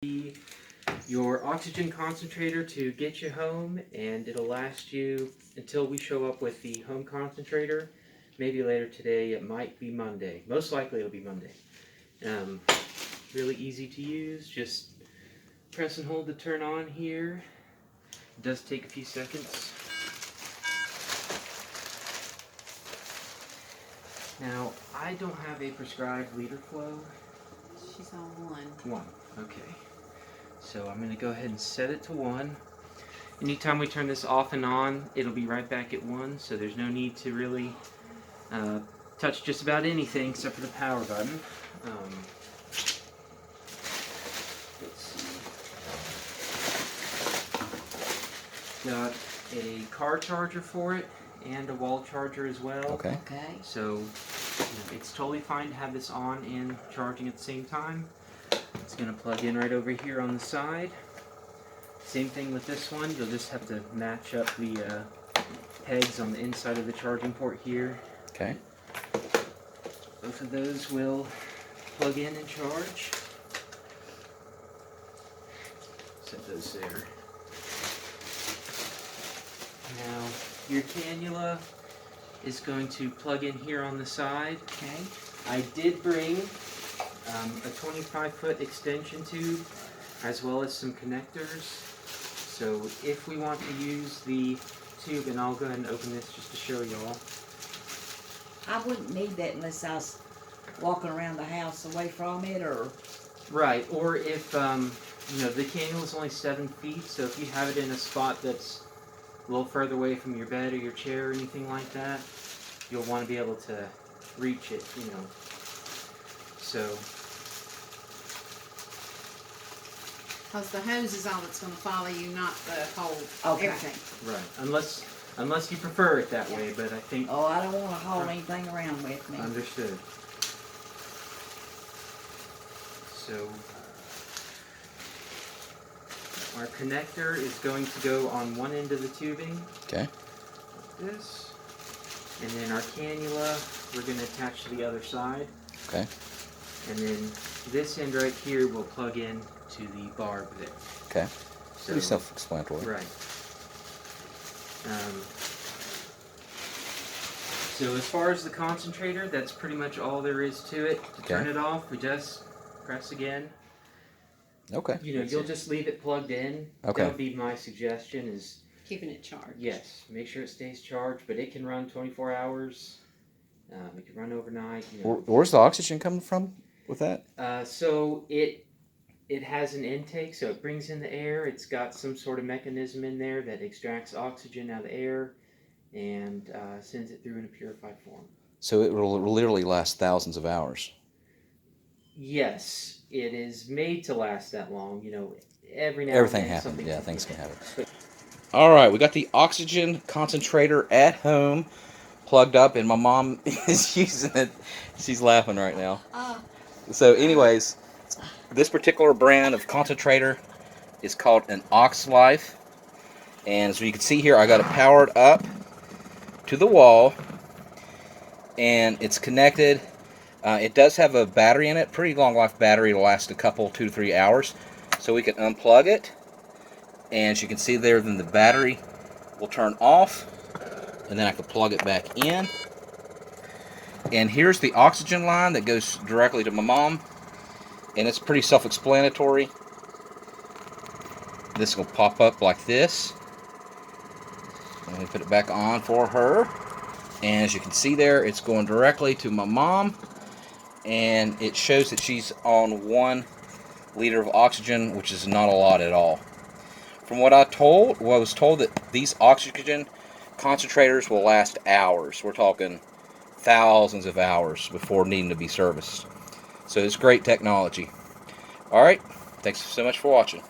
Your oxygen concentrator to get you home, and it'll last you until we show up with the home concentrator. Maybe later today. It might be Monday. Most likely it'll be Monday. Really easy to use. Just press and hold to turn on here. It does take a few seconds. Now, I don't have a prescribed liter flow. She's on 1. 1, okay. So I'm going to go ahead and set it to 1. Anytime we turn this off and on, it'll be right back at 1, so there's no need to really touch just about anything except for the power button. Let's see. Got a car charger for it and a wall charger as well. Okay. So it's totally fine to have this on and charging at the same time. It's going to plug in right over here on the side. Same thing with this one. You'll just have to match up the pegs on the inside of the charging port here. Okay. Both of those will plug in and charge. Set those there. Now, your cannula is going to plug in here on the side. Okay. I did bring a 25-foot extension tube as well as some connectors. So if we want to use the tube, and I'll go ahead and open this just to show y'all. I wouldn't need that unless I was walking around the house away from it, or... Right, or if, you know, the cannula is only 7 feet, so if you have it in a spot that's a little further away from your bed or your chair or anything like that, you'll want to be able to reach it, you know. So... Because the hose is all that's going to follow you, not the whole everything. Right, unless you prefer it that way, but I think... Oh, I don't want to haul anything around with me. Understood. So, our connector is going to go on one end of the tubing. Okay. Like this. And then our cannula, we're going to attach to the other side. Okay. And then this end right here will plug in to the barb there. Okay. So, Pretty self-explanatory. Right. So as far as the concentrator, that's pretty much all there is to it. To turn it off, we just press again. Okay. You know, you'll just leave it plugged in. Okay. That would be my suggestion is... Keeping it charged. Yes, make sure it stays charged, but it can run 24 hours. It can run overnight. You know. Where's the oxygen coming from with that? So it has an intake, so it brings in the air. It's got some sort of mechanism in there that extracts oxygen out of the air and sends it through in a purified form. So it will literally last thousands of hours. Yes, it is made to last that long. You know, Everything happens. Yeah, things can happen. All right, we got the oxygen concentrator at home plugged up, and my mom is using it. She's laughing right now. So anyways, this particular brand of concentrator is called an OxLife. And as you can see here, I got it powered up to the wall. And it's connected. It does have a battery in it. Pretty long life battery. It'll last a couple, 2 to 3 hours. So we can unplug it. And as you can see there, then the battery will turn off. And then I can plug it back in. And here's the oxygen line that goes directly to my mom. And it's pretty self-explanatory. This will pop up like this. Let me put it back on for her. And as you can see there, it's going directly to my mom. And it shows that she's on 1 liter of oxygen, which is not a lot at all. From what I was told that these oxygen concentrators will last hours. We're talking thousands of hours before needing to be serviced. So it's great technology. Alright, thanks so much for watching.